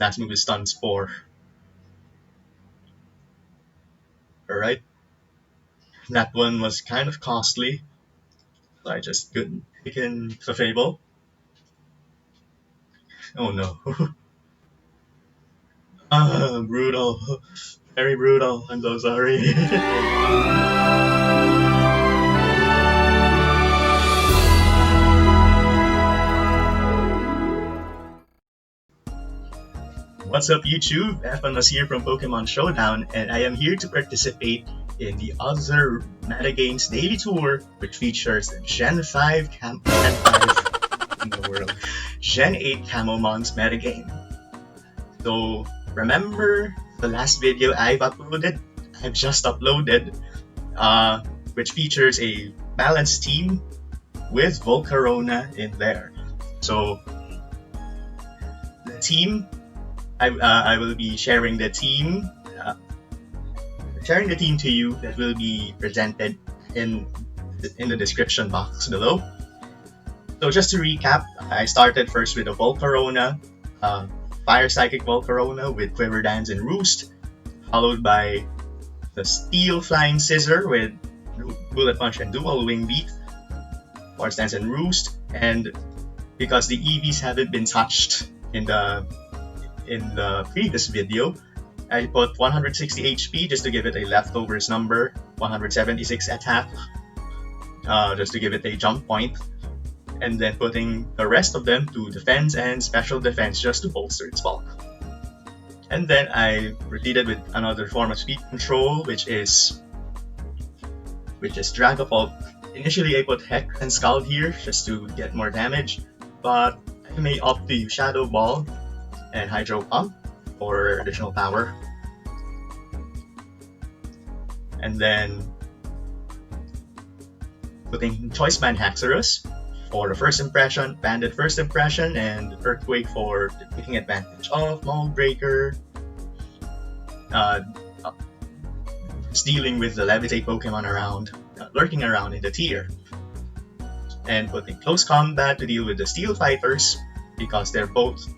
last move is stun Spore. Alright. That one was kind of costly. So I just couldn't take in Fable. Oh no. Brutal. Very brutal. I'm so sorry. What's up YouTube? Euphonos here from Pokemon Showdown, and I am here to participate in the Other Metagames Daily Tour, which features Gen 5 in the world, Gen 8 Camomons metagame. So remember the last video I've just uploaded, which features a balanced team with Volcarona in there. So the team, I will be sharing the team to you that will be presented in the description box below. So just to recap, I started first with a Volcarona, Fire Psychic Volcarona with Quiver Dance and Roost, followed by the Steel Flying Scissor with Bullet Punch and Dual Wing Beat, Force Dance and Roost, and because the EVs haven't been touched in the previous video, I put 160 HP just to give it a leftovers number, 176 attack just to give it a jump point, and then putting the rest of them to defense and special defense just to bolster its bulk. And then I proceeded with another form of speed control, which is Dragapult. Initially I put Hex and Scald here just to get more damage, but I may opt to use Shadow Ball and Hydro Pump for additional power. And then putting Choice Band Haxorus for the first impression, Banded First Impression, and Earthquake for taking advantage of Mold Breaker, just dealing with the Levitate Pokemon lurking around in the tier. And putting Close Combat to deal with the Steel Fighters, because they're both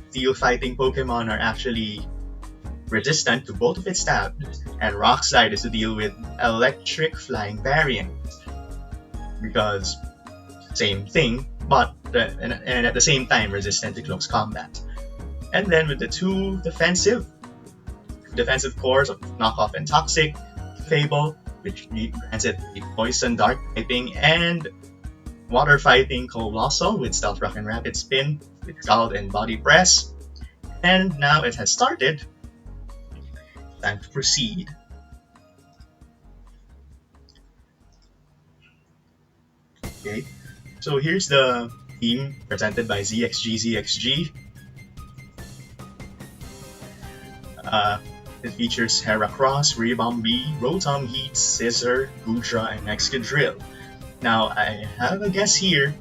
Steel Fighting Pokemon are actually resistant to both of its stabs, and Rock Slide is to deal with Electric Flying variant, because same thing, but and at the same time resistant to close combat. And then with the two defensive cores of Knockoff and Toxic, Fable, which grants it a Poison Dark typing, and Water Fighting Colossal with Stealth Rock and Rapid Spin, with Scald and Body Press. And now it has started. Time to proceed. Okay, so here's the team presented by ZXG. It features Heracross, Ribombee, Rotom Heat, Scissor, Goodra, and Excadrill. Now I have a guess here.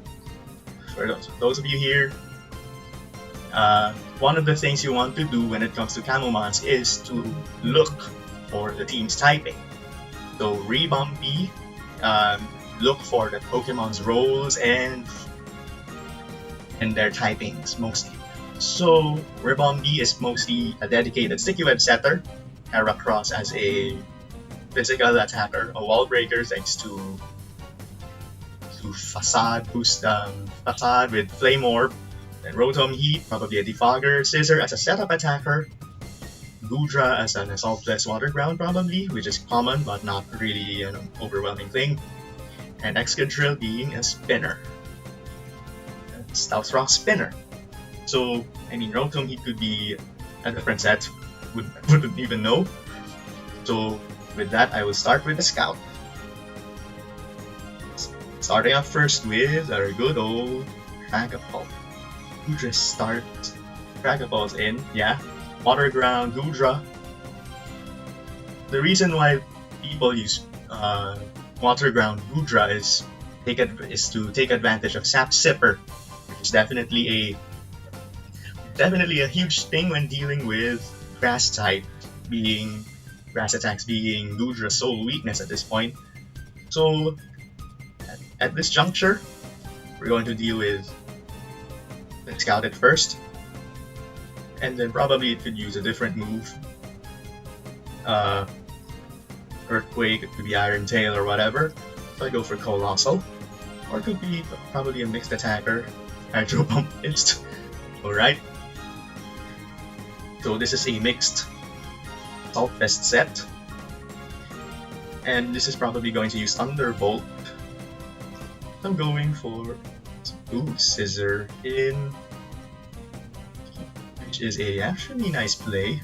For those of you here, one of the things you want to do when it comes to Camomons is to look for the team's typing. So Ribombee, look for the Pokemon's roles and their typings mostly. So Ribombee is mostly a dedicated sticky web setter, Heracross as a physical attacker, a wall breaker thanks to Facade with Flame Orb, and Rotom Heat, probably a Defogger, Scissor as a setup attacker, Goodra as an Assaultless Water Ground probably, which is common but not really an overwhelming thing, and Excadrill being a spinner, Stealth Rock spinner. So I mean Rotom Heat could be a different set, wouldn't even know. So with that I will start with the Scout. Starting off first with our good old Dragapult. Who just start Dragapults in? Yeah, Water Ground, Goodra. The reason why people use Water Ground Goodra is to take advantage of Sap Sipper, which is definitely a huge thing when dealing with Grass type, Grass attacks being Goodra's sole weakness at this point. So at this juncture, we're going to deal with the Scout at first, And then probably it could use a different move. Earthquake, it could be Iron Tail or whatever. So I go for Colossal. Or it could be probably a mixed attacker. Hydro Pump Inst. Alright. So this is a mixed Salt Fest set. And this is probably going to use Thunderbolt. I'm going for Scissor in, which is a actually nice play.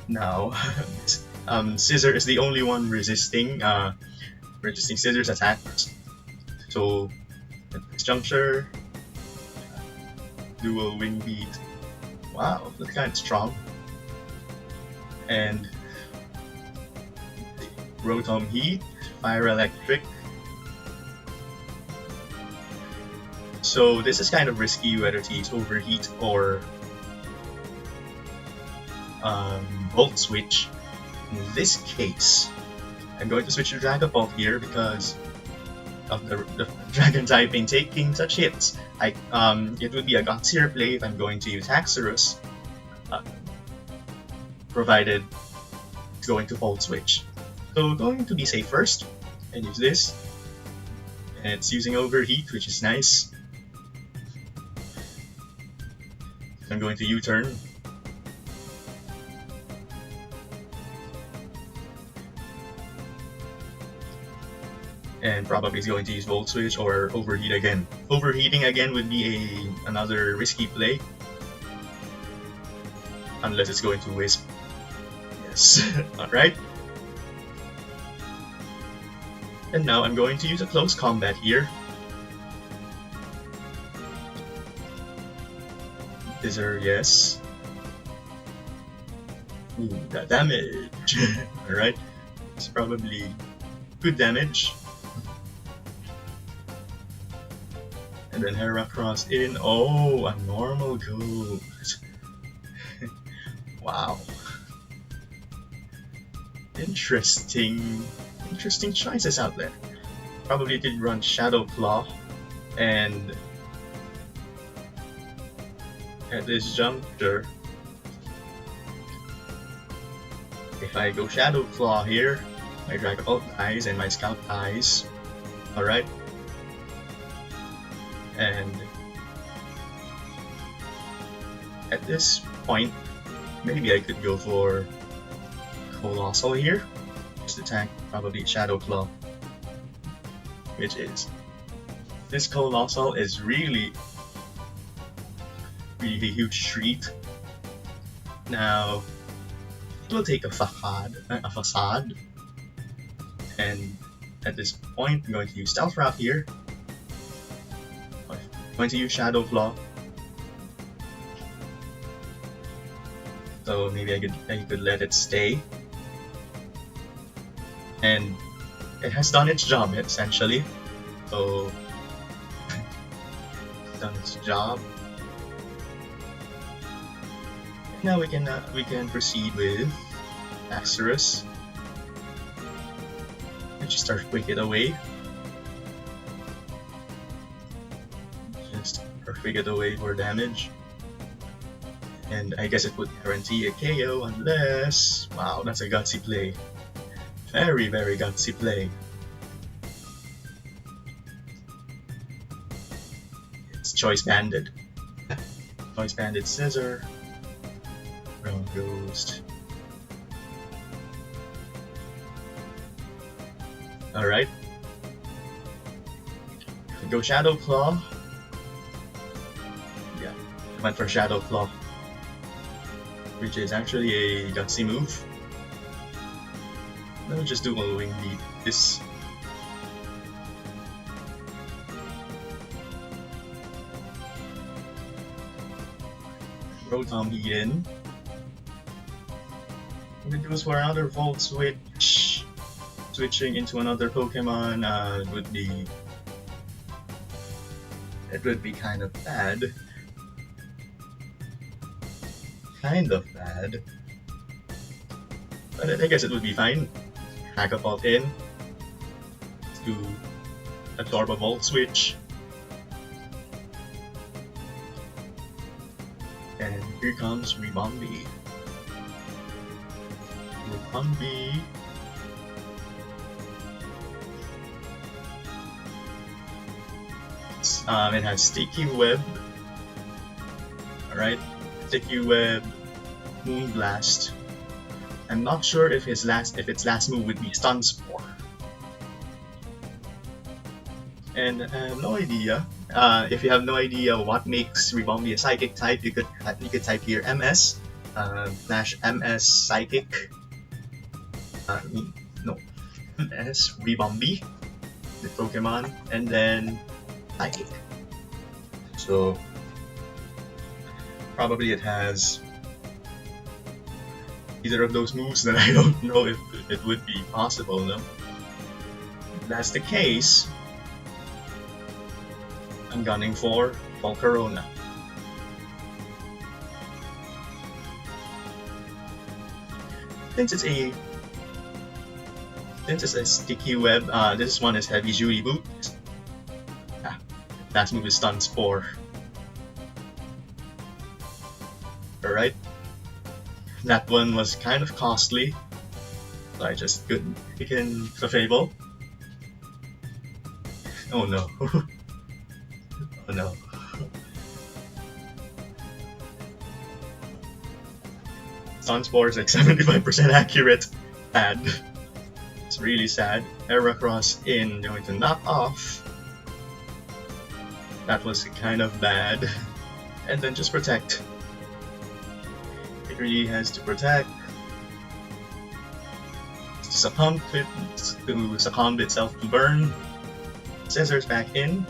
Now, Scissor is the only one resisting Scissor's attacks. So at this juncture, dual Wing Beat. Wow, that's kind of strong. And Rotom Heat, Fire Electric. So this is kind of risky whether to use Overheat or Volt Switch. In this case, I'm going to switch to Dragapult here because of the Dragon typing taking such hits. It would be a gutsier play if I'm going to use Haxorus, provided it's going to Volt Switch. So going to be safe first and use this. And it's using Overheat, which is nice. I'm going to U-turn. And probably is going to use Volt Switch or Overheat again. Overheating again would be another risky play. Unless it's going to Wisp. Yes. Alright. And now I'm going to use a close combat here. Scissor, yes. Ooh, that damage. Alright. It's probably good damage. And then Heracross in. Oh, a normal goes. Wow. Interesting choices out there. Probably did run Shadow Claw, and at this juncture, if I go Shadow Claw here, my Dragapult dies and my Scout dies. Alright. And at this point, maybe I could go for Colossal here. Just attack probably Shadow Claw, which is this Colossal is really a huge treat. Now it will take a facade, and at this point I'm going to use Stealth Route here. I'm going to use Shadow Claw. So maybe I could let it stay. And it has done its job essentially. So it's done its job. Now we can proceed with Haxorus. And just start Wicked away. Just Wicked away for damage. And I guess it would guarantee a KO unless... Wow, that's a gutsy play. Very, very gutsy play. It's Choice Banded. Choice Banded Scissor. Ground Ghost. Alright. Go Shadow Claw. Yeah, I went for Shadow Claw, which is actually a gutsy move. Let me just do a Wing Beat. This. Rotom Heat in. If it goes for another Volt Switch, switching into another Pokemon would be kind of bad. Kind of bad. But I guess it would be fine. Dragapult in to absorb a Volt Switch. And here comes Ribombi. Ribombi. It has Sticky Web. Alright, Sticky Web, Moonblast. I'm not sure if its last move would be Stun Spore. And I have no idea. If you have no idea what makes Ribombi a Psychic type, you could type here MS /MS Psychic. No, MS Ribombi, the Pokemon, and then Psychic. So probably it has either of those moves that I don't know if it would be possible. No, if that's the case, I'm gunning for Volcarona. Since it's a Sticky Web, this one is Heavy Duty Boot. Last move is Stun Spore. Alright. That one was kind of costly, so I just couldn't pick in the Fable. Oh no. Oh no. Stun Spore is like 75% accurate. Sad. It's really sad. Heracross in, going to knock off. That was kind of bad. And then just protect. It really has to protect. To succumb itself to burn. Scissors back in.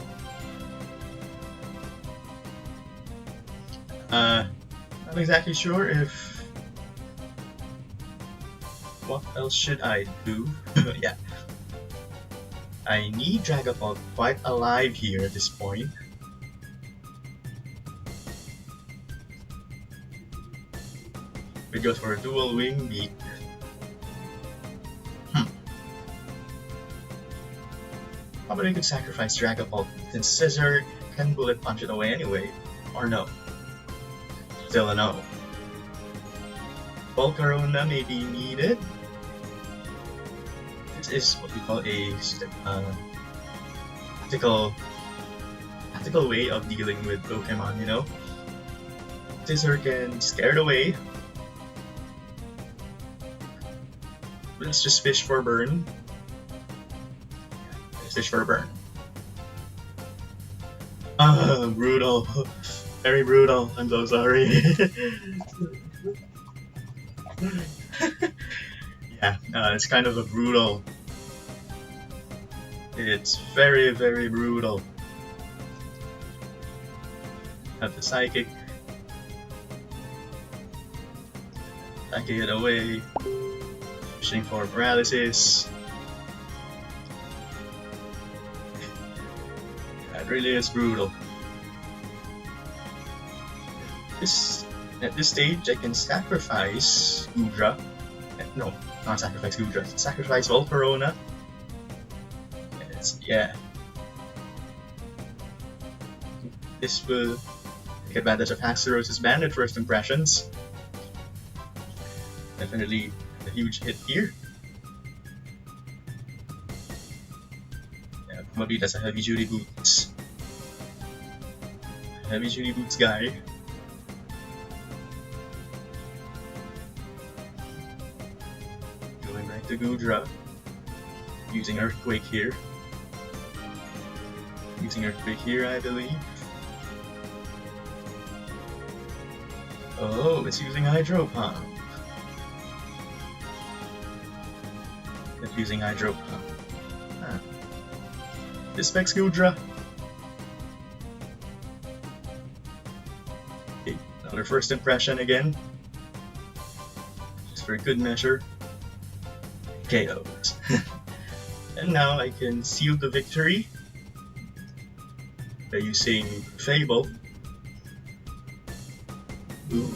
Not exactly sure if... What else should I do? Yeah. I need Dragapult quite alive here at this point. We go for a dual wing beat. Probably could sacrifice Dragapult since Scissor can bullet punch it away anyway. Or no. Still a no. Volcarona may be needed. This is what we call a tactical way of dealing with Pokemon, you know? Scissor can scare it away. Let's just fish for burn. Let's fish for a burn. Brutal. Very brutal. I'm so sorry. Yeah, it's kind of a brutal. It's very, very brutal. Have the Psychic. Psychic it away. Fishing for paralysis. That really is brutal. At this stage, I can sacrifice Kruger. No, not sacrifice Kruger. Sacrifice Volcarona. Yeah. This will take advantage of Haxorus' ban at first impressions. Definitely a huge hit here. Yeah, probably that's a heavy duty boots. Heavy duty boots guy. Going back to Gudra. Using Earthquake here. Using Earthquake here, I believe. Oh, it's using Hydro Pump. It's using Hydro Pump. Ah. This specs Gudra. Okay, another first impression again. Just for good measure. KOs. And now I can seal the victory by using Fable. Ooh,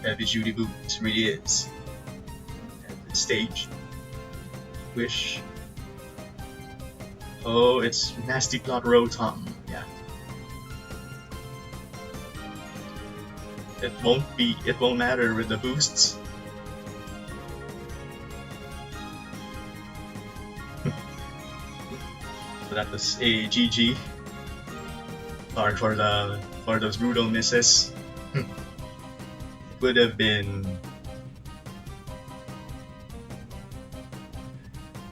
heavy duty boots really is. At this stage. Wish. Oh, it's Nasty Plot Rotom. Yeah. it won't matter with the boosts. So that was a GG. Sorry for those brutal misses. Would have been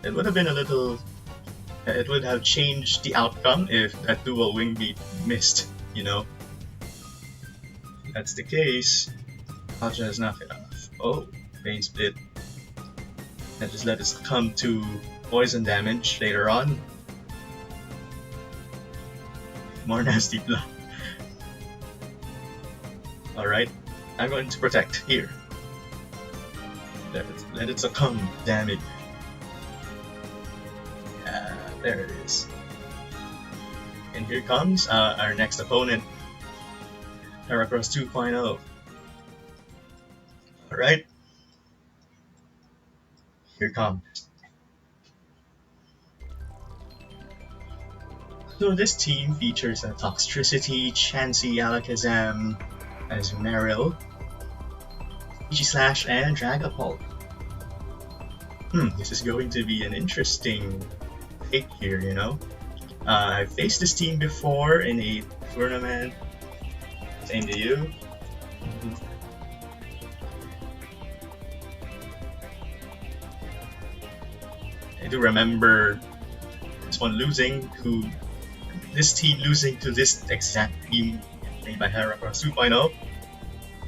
a little. It would have changed the outcome if that dual wing beat missed, you know. If that's the case, Pacha is not enough. Oh, Pain Split. And just let us come to poison damage later on. More nasty blood. Alright, I'm going to protect here. Let it succumb, damn it. There it is. And here comes our next opponent, Heracross 2.0. Alright. Here comes. So this team features a Toxtricity, Chansey, Alakazam, Azumarill, Aegislash, and Dragapult. This is going to be an interesting pick here, you know. I've faced this team before in a tournament. Same to you. I do remember this team losing to this exact team made by Heracross 2.0.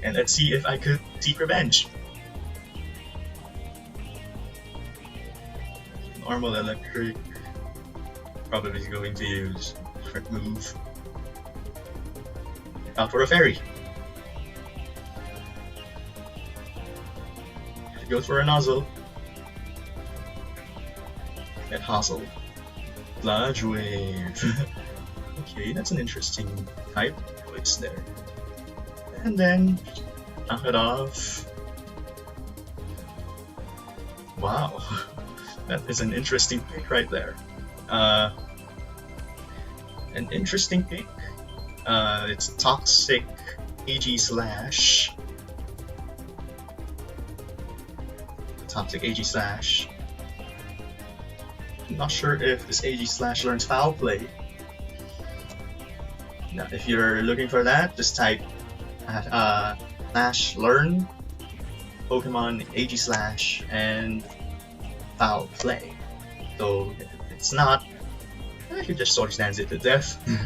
And let's see if I could seek revenge. Normal Electric. Probably going to use Trick Move. Out for a Fairy. It goes for a Nozzle. Get Hustle. Sludge Wave. Okay, that's an interesting type choice there. And then knock it off. Wow, that is an interesting pick right there. An interesting pick. It's Toxic Aegislash. Toxic Aegislash. I'm not sure if this Aegislash learns Foul Play. Now, if you're looking for that, just type slash learn Pokemon Aegislash and Foul Play. So if it's not, I could just Sword Stance it to death. Not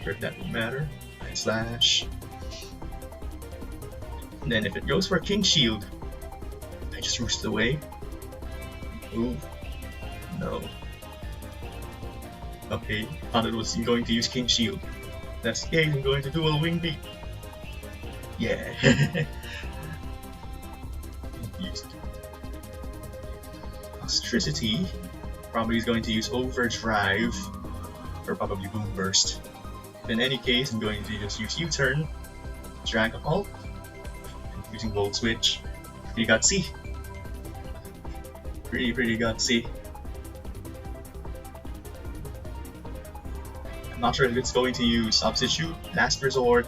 sure if that would matter. Slash. And then if it goes for King Shield, I just roost away. Ooh, no. Okay, thought it was going to use King Shield. That's the case, I'm going to Dual Wing Beat. Yeah. Used Toxtricity. Probably is going to use Overdrive, or probably Boom Burst. In any case, I'm going to just use U-Turn, Dragapult, using Volt Switch. Pretty gutsy. Pretty gutsy. I'm not sure if it's going to use Substitute, Last Resort,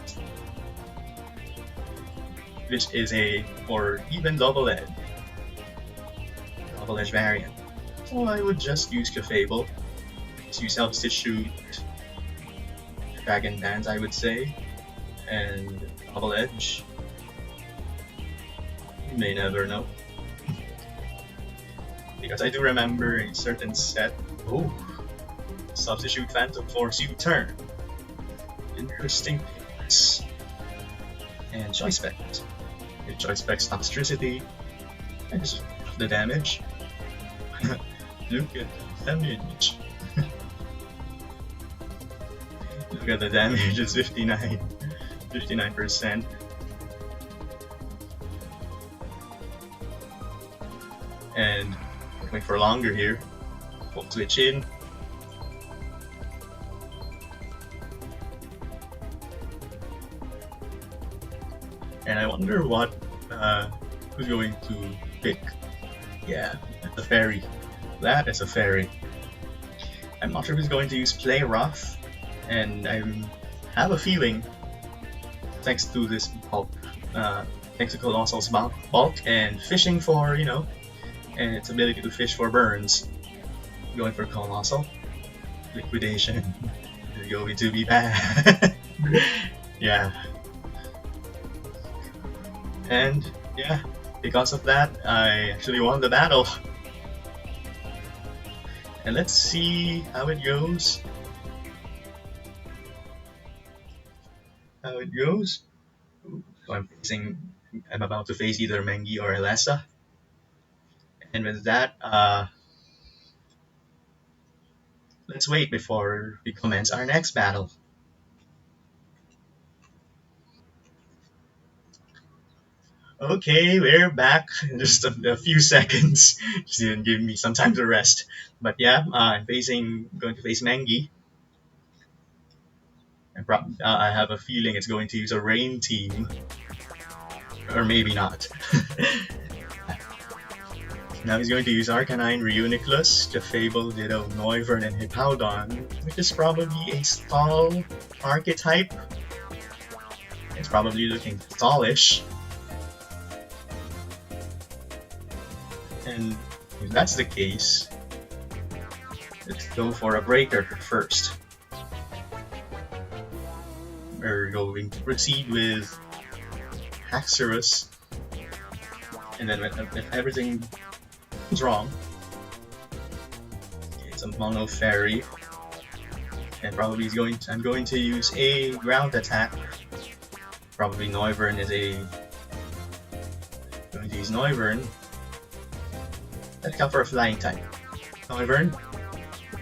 which is or even Double Edge variant. So I would just use Clefable, just use Substitute, Dragon Dance I would say, and Double Edge. You may never know. Because I do remember a certain set. Oh, Substitute Phantom Force U-Turn. Interesting picks. And Choice Spect. With Choice Spect's Toxtricity. And just the damage. Look at the damage. Look at the damage, it's 59%. And wait for longer here. We'll switch in. And I wonder what who's going to pick. Yeah, the Fairy. That is a Fairy. I'm not sure who's going to use Play Rough, and I have a feeling thanks to this bulk, thanks to Colossal's bulk and fishing for, and its ability to fish for burns. Going for Colossal. Liquidation is going to be bad. Yeah. And yeah, because of that, I actually won the battle. And let's see how it goes. So I'm about to face either Mengi or Alessa. And with that, let's wait before we commence our next battle. Okay, we're back. Just a few seconds. Just didn't give me some time to rest. But yeah, I'm going to face Mengi. I have a feeling it's going to use a rain team. Or maybe not. Now he's going to use Arcanine, Reuniclus, Jafable, Ditto, Noivern, and Hippowdon, which is probably a stall archetype. It's probably looking stallish. And if that's the case, let's go for a breaker first. We're going to proceed with Haxorus, and then if everything is wrong, it's a Mono Fairy, and probably I'm going to use a ground attack. Probably Noivern is going to use Noivern. Let's go for a flying type. Noivern,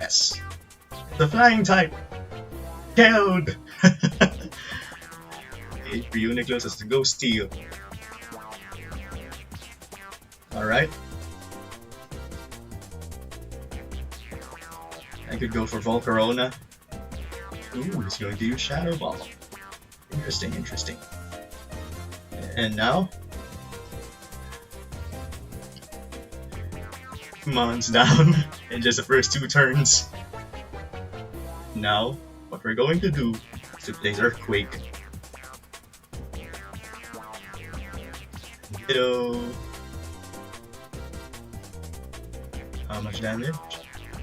yes, the flying type. Killed. Reuniclus is the Ghost Steel. Alright. I could go for Volcarona. Ooh, he's going to use Shadow Ball. Interesting. And now? Mon's down in just the first 2 turns. Now, what we're going to do is to place Earthquake. Ditto. How much damage?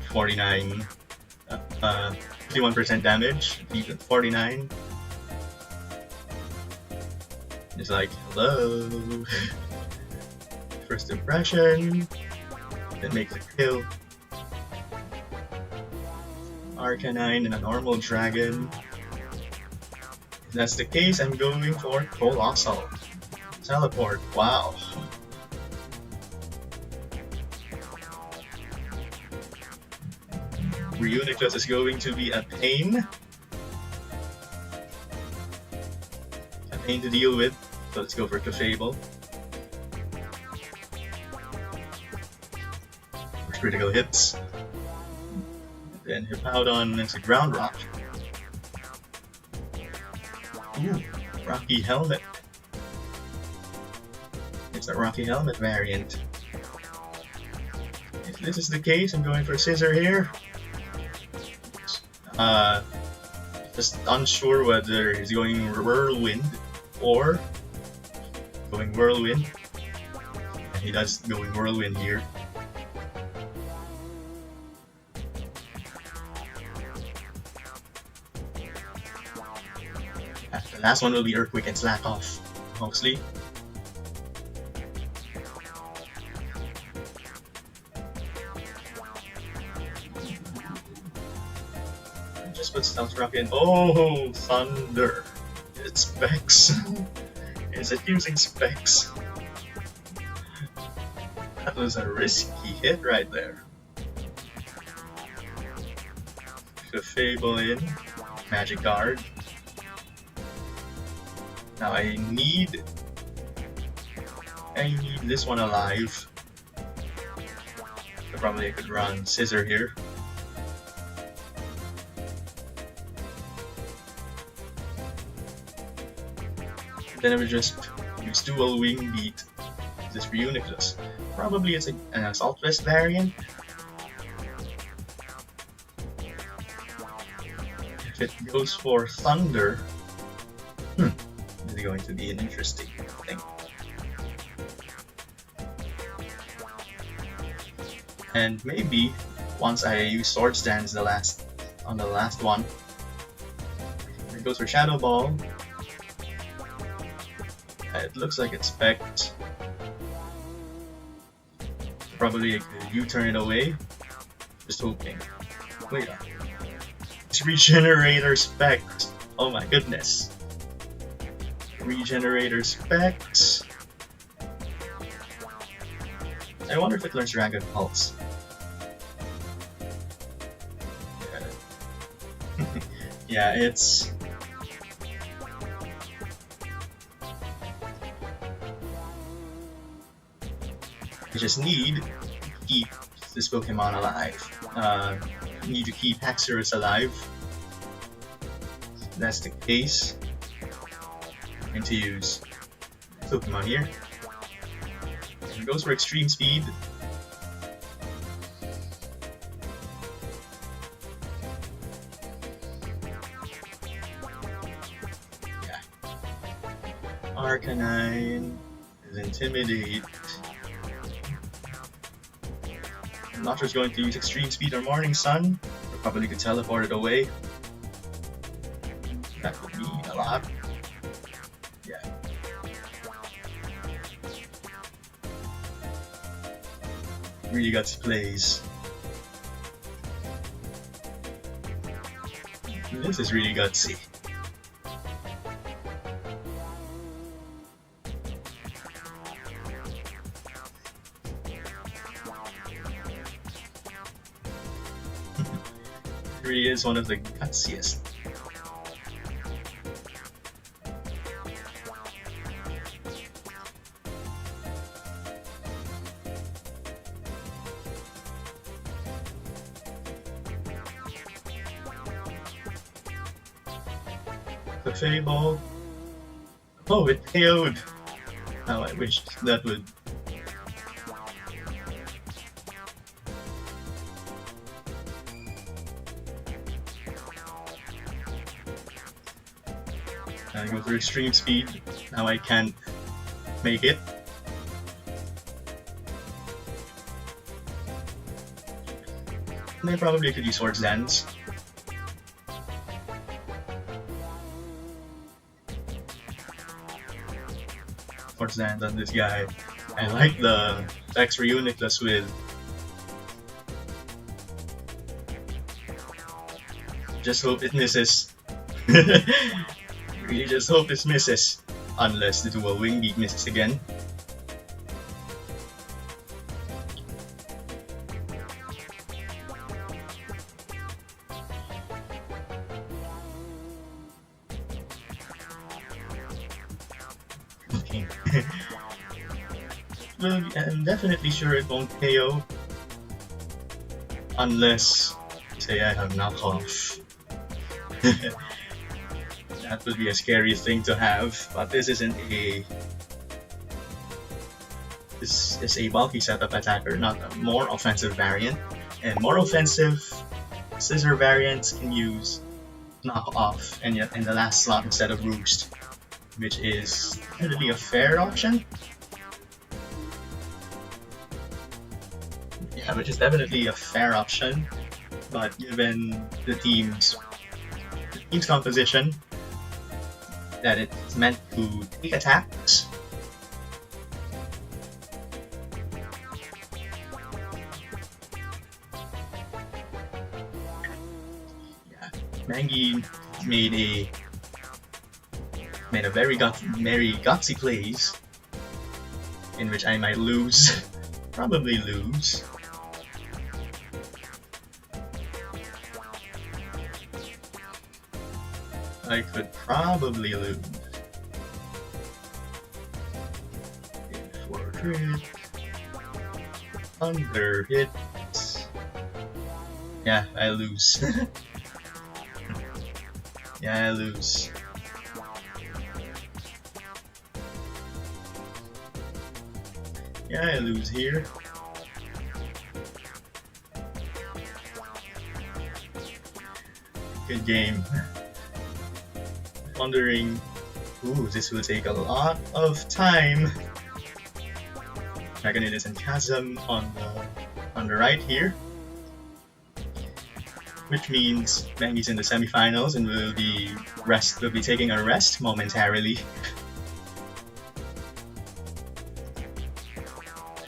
49. 51% damage. 49. It's like, hello. First impression. That makes a kill. Arcanine and a normal dragon. If that's the case, I'm going for Colossal. Teleport, wow. Reuniclus is going to be a pain. A pain to deal with, so let's go for Clefable. For critical hits. Then Hippowdon is a Ground Rock. Ooh, Rocky Helmet. It's a Rocky Helmet variant. If this is the case, I'm going for Scissor here. Just unsure whether he's going Whirlwind or going Whirlwind. He does going Whirlwind here. The last one will be Earthquake and Slack Off, mostly. Just put Stealth Rock in. Oh, Thunder! It's Specs. Is it using Specs? That was a risky hit right there. Fable in. Magic Guard. Now I need this one alive. So probably I could run Scissor here. Then I would just use Dual Wing Beat this Reuniclus. Probably it's an Assault Vest variant. If it goes for Thunder, is going to be an interesting thing. And maybe once I use Sword Stance on the last one, it goes for Shadow Ball. It looks like it's specced. Probably I could U-turn it away. Just hoping. Wait up. It's Regenerator specs. Oh my goodness. Regenerator specs. I wonder if it learns Dragon Pulse. Yeah, it's... You just need to keep this Pokemon alive. You need to keep Haxorus alive. If that's the case, I'm going to use Pokemon here. And it goes for Extreme Speed. Yeah. Arcanine is Intimidate. I'm not sure it's going to use Extreme Speed or Morning Sun. Or probably could teleport it away. That would be a lot. Yeah. Really gutsy plays. This is really gutsy. Really is one of the gutsiest. The Fable. Oh, it KO'd! How I wished that would. I go for Extreme Speed. Now I can't make it. And I probably could use Swords Dance. Swords Dance on this guy. I like the Dex for Uniclus with. Just hope it misses. Really just hope it misses. Unless the dual Wing Beat misses again. Okay. Well, I'm definitely sure it won't KO. Unless, say, I have knockoff. That would be a scary thing to have, but this isn't a... This is a bulky setup attacker, not a more offensive variant. And more offensive scissor variants can use knock off and yet in the last slot instead of roost, which is definitely a fair option. Yeah, which is definitely a fair option, but given the team's composition, that it's meant to take attacks. Yeah, Mangi made a very gutsy plays in which I might lose, probably lose. I could probably lose. For crit. Under hit. Yeah, I lose. Yeah, I lose. Yeah, I lose here. Good game. Wondering Ooh, this will take a lot of time. Dragonidus and Chasm on the right here, which means Maggie's in the semifinals and will be taking a rest momentarily.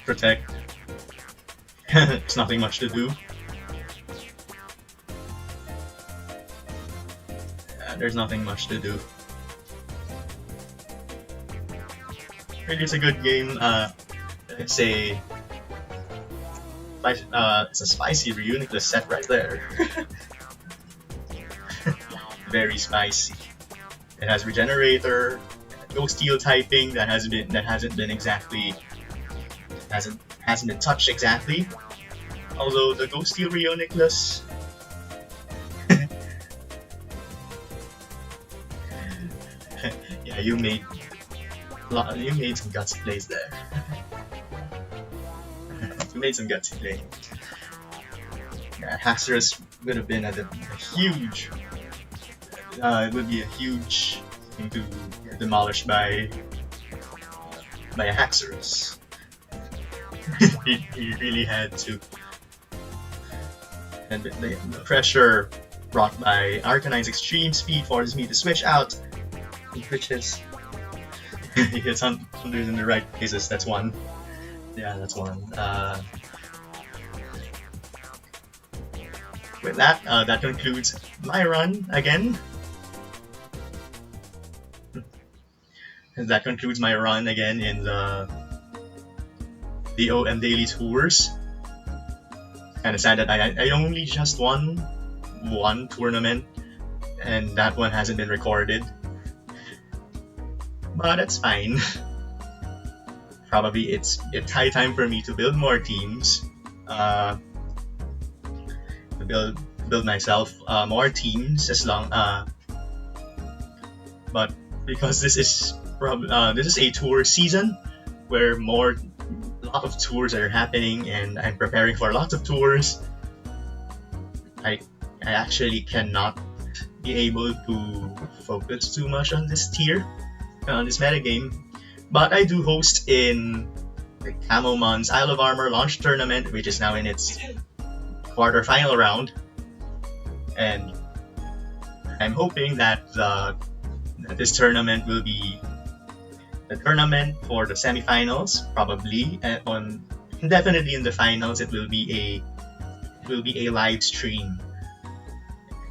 Protect. There's nothing much to do. There's nothing much to do. Really, it's a good game. It's a spicy Reuniclus set right there. Very spicy. It has Regenerator, Ghost Steel typing that hasn't been touched exactly. Although the Ghost Steel Reuniclus yeah, you made some gutsy plays there. You made some gutsy plays. Yeah, Haxorus would have been a huge. It would be a huge thing to get demolished by a Haxorus. he really had to. And the pressure brought by Arcanine's extreme speed forces me to switch out. Which is he hits Hunters in the right places. That's one. Yeah, that's one. With that, that concludes my run again. That concludes my run again in the OM Daily Tours. Kinda sad that I only just won one tournament, and that one hasn't been recorded. But that's fine. Probably it's high time for me to build more teams. To build myself more teams but because this is a tour season where a lot of tours are happening and I'm preparing for lots of tours. I actually cannot be able to focus too much on this tier, on this metagame. But I do host in the Camomons Isle of Armor launch tournament, which is now in its quarter-final round, and I'm hoping that this tournament will be the tournament for the semifinals, probably, and definitely in the finals it will be a live stream,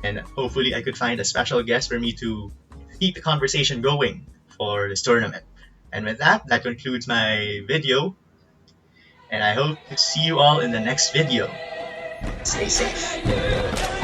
and hopefully I could find a special guest for me to keep the conversation going for this tournament. And with that concludes my video, and I hope to see you all in the next video. Stay safe.